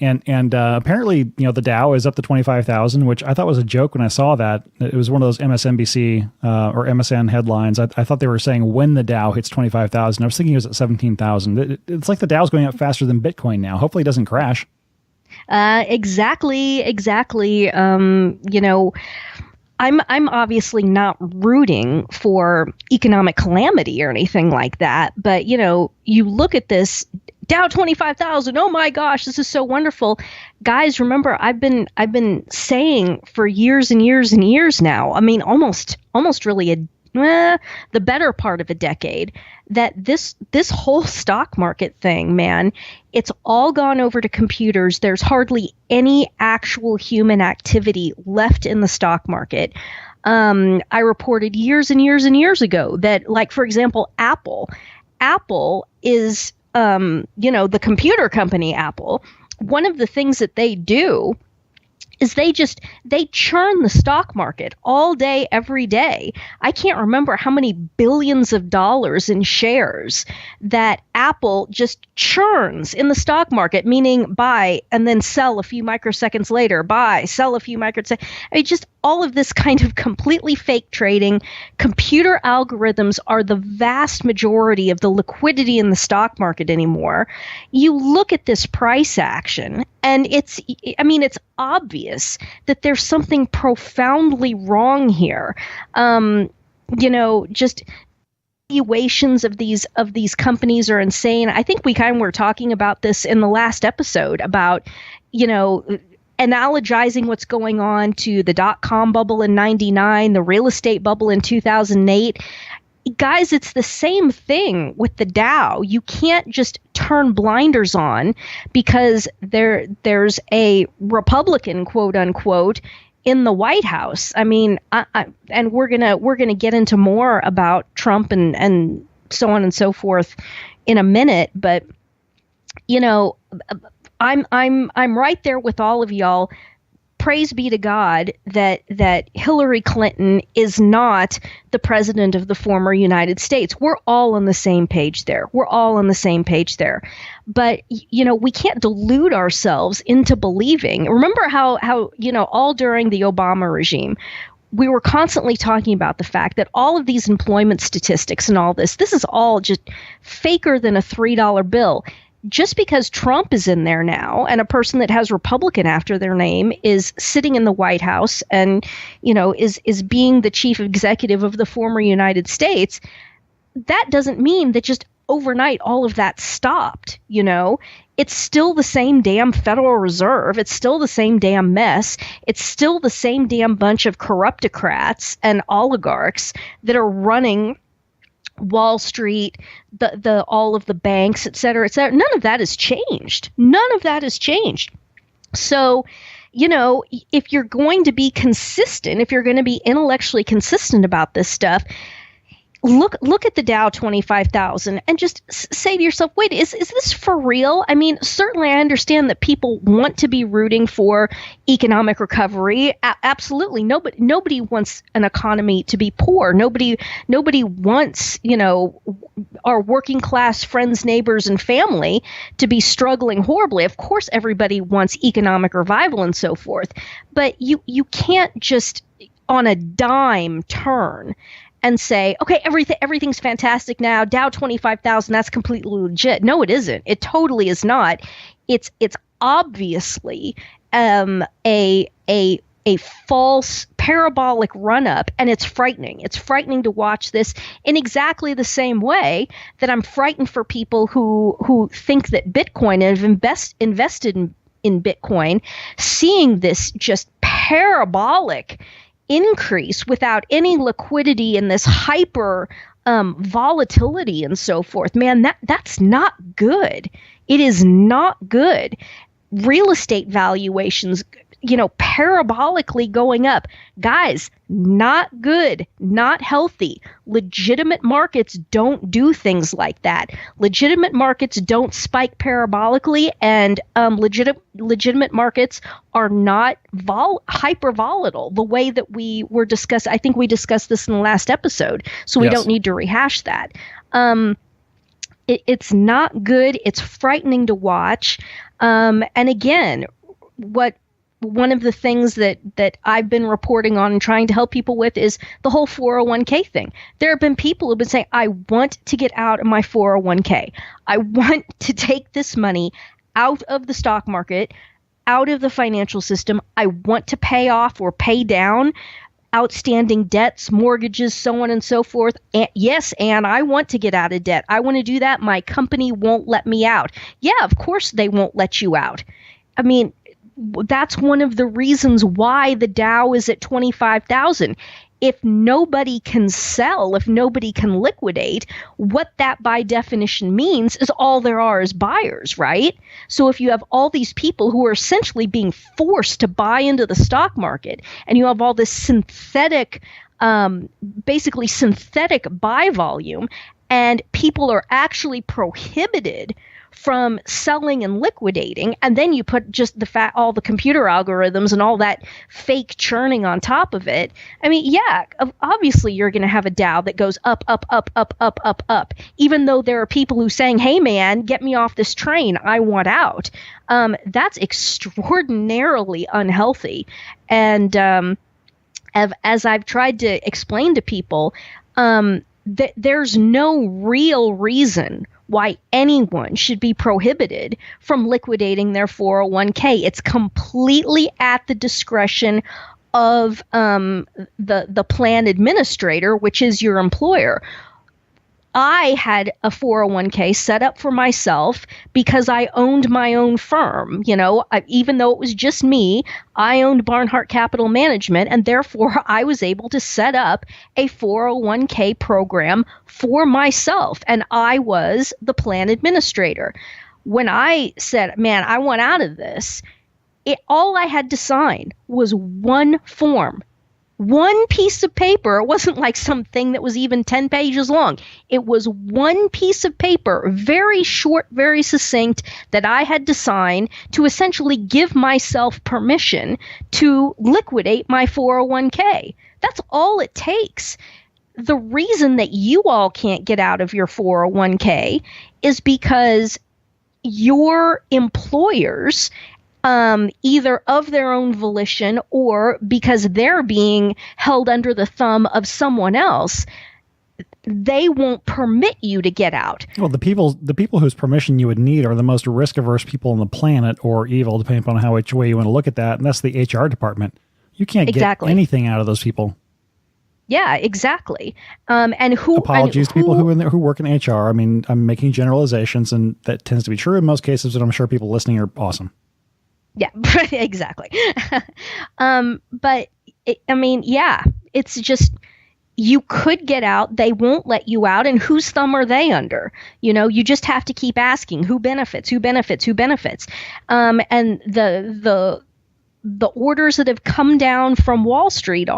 And apparently, the Dow is up to 25,000, which I thought was a joke when I saw that. It was one of those MSNBC or MSN headlines. I thought they were saying when the Dow hits 25,000. I was thinking it was at 17,000. It's like the Dow's going up faster than Bitcoin now. Hopefully it doesn't crash. Exactly. I'm obviously not rooting for economic calamity or anything like that, but you look at this Dow 25,000. Oh my gosh, this is so wonderful. Guys, remember I've been saying for years and years and years now. I mean, almost really the better part of a decade, that this whole stock market thing, man, it's all gone over to computers. There's hardly any actual human activity left in the stock market. I reported years and years and years ago that, like, for example, Apple is, the computer company Apple. One of the things that they do is they churn the stock market all day, every day. I can't remember how many billions of dollars in shares that Apple just churns in the stock market, meaning buy and then sell a few microseconds later, buy, sell a few microseconds. I mean, just all of this kind of completely fake trading. Computer algorithms are the vast majority of the liquidity in the stock market anymore. You look at this price action, and it's obvious that there's something profoundly wrong here. Just valuations of these companies are insane. I think we kind of were talking about this in the last episode about, analogizing what's going on to the dot-com bubble in 99, the real estate bubble in 2008. Guys, it's the same thing with the Dow. You can't just turn blinders on because there's a Republican, quote unquote, in the White House. I mean, and we're gonna get into more about Trump and so on and so forth in a minute. But I'm right there with all of y'all. Praise be to God that Hillary Clinton is not the president of the former United States. We're all on the same page there. But, we can't delude ourselves into believing. Remember how all during the Obama regime, we were constantly talking about the fact that all of these employment statistics and all this is all just faker than a $3 bill. Just because Trump is in there now and a person that has Republican after their name is sitting in the White House and, is being the chief executive of the former United States, that doesn't mean that just overnight all of that stopped. It's still the same damn Federal Reserve. It's still the same damn mess. It's still the same damn bunch of corruptocrats and oligarchs that are running Wall Street, the all of the banks, et cetera, et cetera. None of that has changed. So, if you're going to be consistent, if you're going to be intellectually consistent about this stuff, look at the Dow 25,000 and just say to yourself, wait, is this for real? I mean, certainly I understand that people want to be rooting for economic recovery. Absolutely. Nobody wants an economy to be poor. Nobody wants, our working class friends, neighbors, and family to be struggling horribly. Of course, everybody wants economic revival and so forth. But you can't just on a dime turn and say, okay, everything's fantastic now. Dow 25,000, that's completely legit. No, it isn't. It totally is not. It's obviously a false parabolic run up, and it's frightening. It's frightening to watch this in exactly the same way that I'm frightened for people who think that Bitcoin and have invested in Bitcoin, seeing this just parabolic increase without any liquidity and this hyper volatility and so forth. Man, that's not good. It is not good. Real estate valuations, parabolically going up. Guys, not good, not healthy. Legitimate markets don't do things like that. Legitimate markets don't spike parabolically, and legitimate markets are not hyper volatile the way that we were discussed. I think we discussed this in the last episode, so we don't need to rehash that. It's not good. It's frightening to watch. And again, what one of the things that I've been reporting on and trying to help people with is the whole 401k thing. There have been people who've been saying, I want to get out of my 401k. I want to take this money out of the stock market, out of the financial system. I want to pay off or pay down outstanding debts, mortgages, so on and so forth. And yes, and I want to get out of debt. I want to do that. My company won't let me out. Yeah, of course they won't let you out. I mean, that's one of the reasons why the Dow is at 25,000. If nobody can sell, if nobody can liquidate, what that by definition means is all there are is buyers, right? So if you have all these people who are essentially being forced to buy into the stock market, and you have all this synthetic, basically synthetic buy volume, and people are actually prohibited from selling and liquidating, and then you put just all the computer algorithms and all that fake churning on top of it. I mean, yeah, obviously you're going to have a Dow that goes up, up, up, up, up, up, up, even though there are people who saying, hey man, get me off this train, I want out. That's extraordinarily unhealthy. And as I've tried to explain to people, that there's no real reason why anyone should be prohibited from liquidating their 401k. It's completely at the discretion of the plan administrator, which is your employer. I had a 401k set up for myself because I owned my own firm. You know, even though it was just me, I owned Barnhardt Capital Management, and therefore I was able to set up a 401k program for myself, and I was the plan administrator. When I said, man, I want out of this, all I had to sign was one form. One piece of paper. It wasn't like something that was even 10 pages long. It was one piece of paper, very short, very succinct, that I had to sign to essentially give myself permission to liquidate my 401k. That's all it takes. The reason that you all can't get out of your 401k is because your employers, either of their own volition or because they're being held under the thumb of someone else, they won't permit you to get out. Well, the people whose permission you would need are the most risk-averse people on the planet, or evil, depending upon which way you want to look at that, and that's the HR department. You can't get anything out of those people. Yeah, exactly. And apologies to people who work in HR. I mean, I'm making generalizations, and that tends to be true in most cases, and I'm sure people listening are awesome. Yeah, exactly. But it's just, you could get out. They won't let you out. And whose thumb are they under? You know, you just have to keep asking who benefits, who benefits, who benefits. And the orders that have come down from Wall Street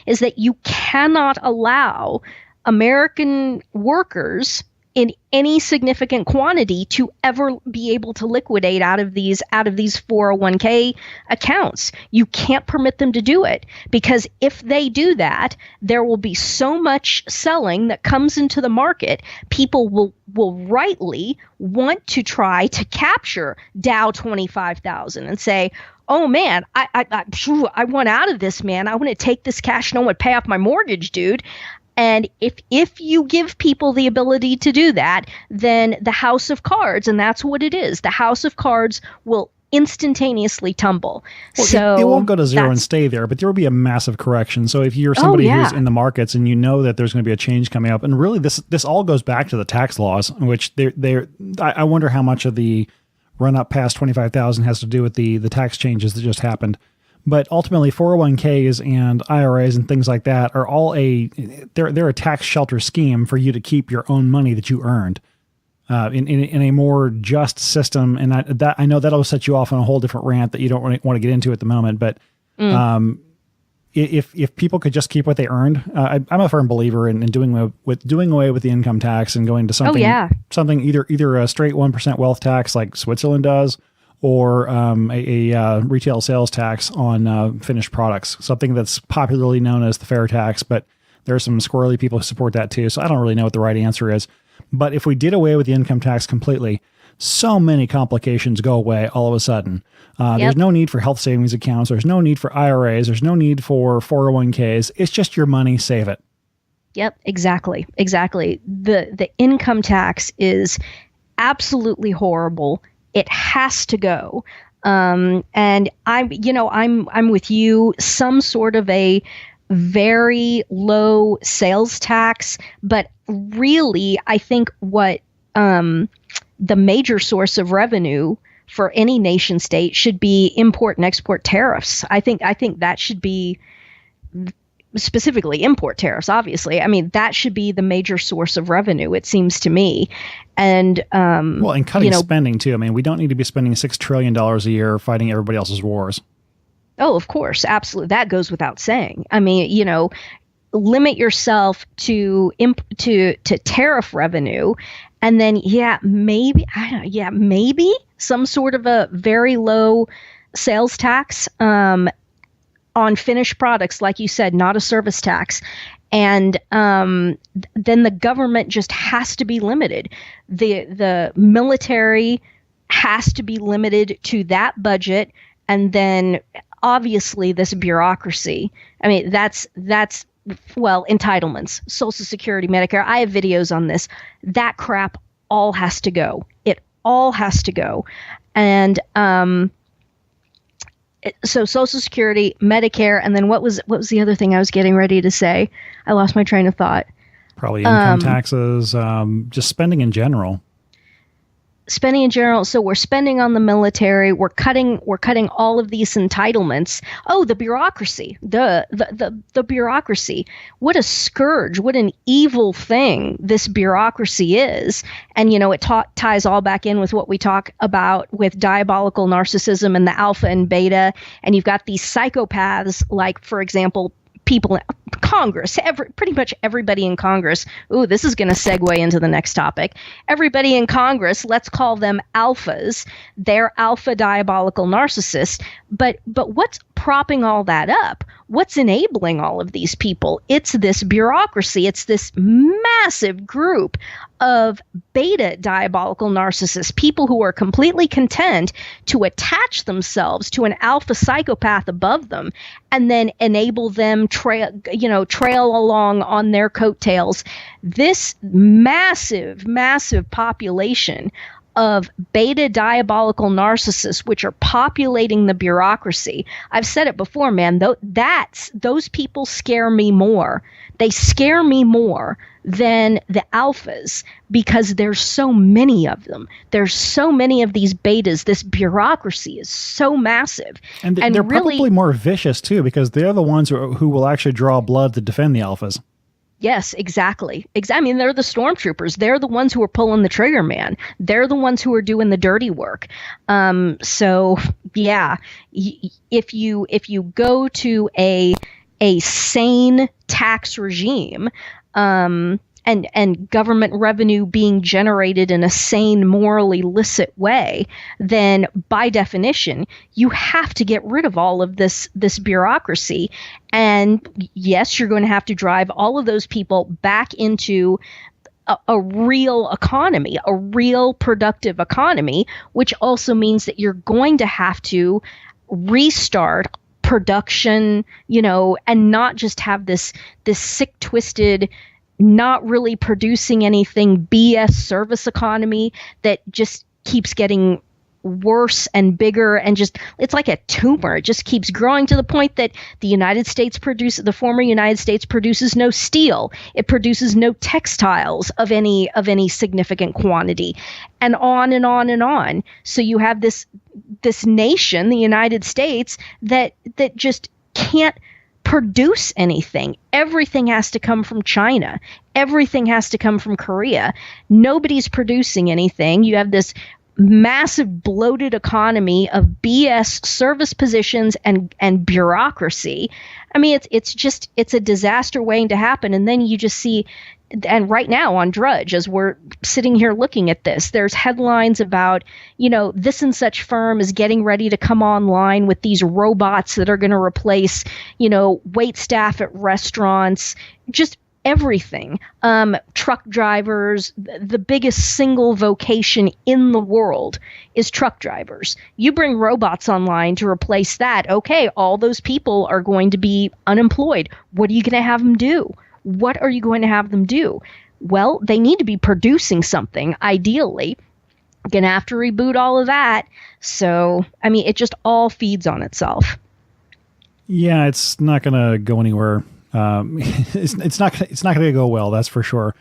is that you cannot allow American workers in any significant quantity to ever be able to liquidate out of these 401k accounts. You can't permit them to do it, because if they do that, there will be so much selling that comes into the market. People will rightly want to try to capture Dow 25,000 and say, oh man, I want out of this, man. I want to take this cash and I want to pay off my mortgage, dude. And if you give people the ability to do that, then the house of cards, and that's what it is, the house of cards will instantaneously tumble. Well, so it won't go to zero and stay there, but there will be a massive correction. So if you're somebody who's in the markets and you know that there's going to be a change coming up, and really this all goes back to the tax laws, which I wonder how much of the run up past 25,000 has to do with the tax changes that just happened. But ultimately, 401ks and IRAs and things like that are all they're a tax shelter scheme for you to keep your own money that you earned in a more just system. And I know that'll set you off on a whole different rant that you don't really want to get into at the moment. But if people could just keep what they earned, I'm a firm believer in doing away with the income tax and going to something either a straight 1% wealth tax like Switzerland does, or a retail sales tax on finished products, something that's popularly known as the fair tax, but there are some squirrely people who support that too. So I don't really know what the right answer is. But if we did away with the income tax completely, so many complications go away all of a sudden. There's no need for health savings accounts. There's no need for IRAs. There's no need for 401ks. It's just your money. Save it. Yep, exactly. The income tax is absolutely horrible. It has to go. And I'm with you. Some sort of a very low sales tax, but really, I think what the major source of revenue for any nation state should be import and export tariffs. I think that should be specifically import tariffs, obviously. I mean, that should be the major source of revenue, it seems to me. And and cutting spending too. I mean, we don't need to be spending $6 trillion a year fighting everybody else's wars. Oh, of course, absolutely. That goes without saying. I mean, limit yourself to tariff revenue, and then maybe some sort of a very low sales tax on finished products, like you said, not a service tax. And then the government just has to be limited. The military has to be limited to that budget, and then obviously this bureaucracy. I mean, that's entitlements, Social Security, Medicare. I have videos on this. That crap all has to go. It all has to go. And so Social Security, Medicare, and then what was the other thing I was getting ready to say? I lost my train of thought. Probably income taxes, just spending in general. Spending in general. So we're spending on the military. We're cutting all of these entitlements. Oh, the bureaucracy, the bureaucracy. What a scourge! What an evil thing this bureaucracy is. And it ties all back in with what we talk about with diabolical narcissism and the alpha and beta. And you've got these psychopaths, like, for example, people in Congress, pretty much everybody in Congress. Ooh, this is going to segue into the next topic. Everybody in Congress, let's call them alphas. They're alpha diabolical narcissists. But what's propping all that up? What's enabling all of these people? It's this bureaucracy. It's this massive group of beta diabolical narcissists, people who are completely content to attach themselves to an alpha psychopath above them and then enable them trail along on their coattails. This massive population of beta diabolical narcissists, which are populating the bureaucracy. I've said it before, man, those people scare me more. They scare me more than the alphas because there's so many of them. There's so many of these betas. This bureaucracy is so massive. And they're really, probably more vicious too, because they're the ones who will actually draw blood to defend the alphas. Yes, exactly. I mean, they're the stormtroopers. They're the ones who are pulling the trigger, man. They're the ones who are doing the dirty work. So yeah, if you go to a sane tax regime, and government revenue being generated in a sane, morally licit way, then by definition, you have to get rid of all of this bureaucracy. And yes, you're going to have to drive all of those people back into a real economy, a real productive economy, which also means that you're going to have to restart production, and not just have this sick, twisted, not really producing anything BS service economy that just keeps getting worse and bigger, and just, it's like a tumor. It just keeps growing to the point that the former United States produces no steel. It produces no textiles of any significant quantity, and on and on and on. So you have this nation, the United States, that just can't produce anything. Everything has to come from China. Everything has to come from Korea. Nobody's producing anything. You have this massive bloated economy of BS service positions and bureaucracy. I mean, it's a disaster waiting to happen. And then you just see, and right now on Drudge, as we're sitting here looking at this, there's headlines about, this and such firm is getting ready to come online with these robots that are going to replace, wait staff at restaurants. Just everything. Truck drivers, the biggest single vocation in the world is truck drivers. You bring robots online to replace that. Okay, all those people are going to be unemployed. What are you going to have them do? What are you going to have them do? Well, they need to be producing something, ideally. Going to have to reboot all of that. So, I mean, it just all feeds on itself. Yeah, it's not going to go anywhere. It's not going to go well, that's for sure.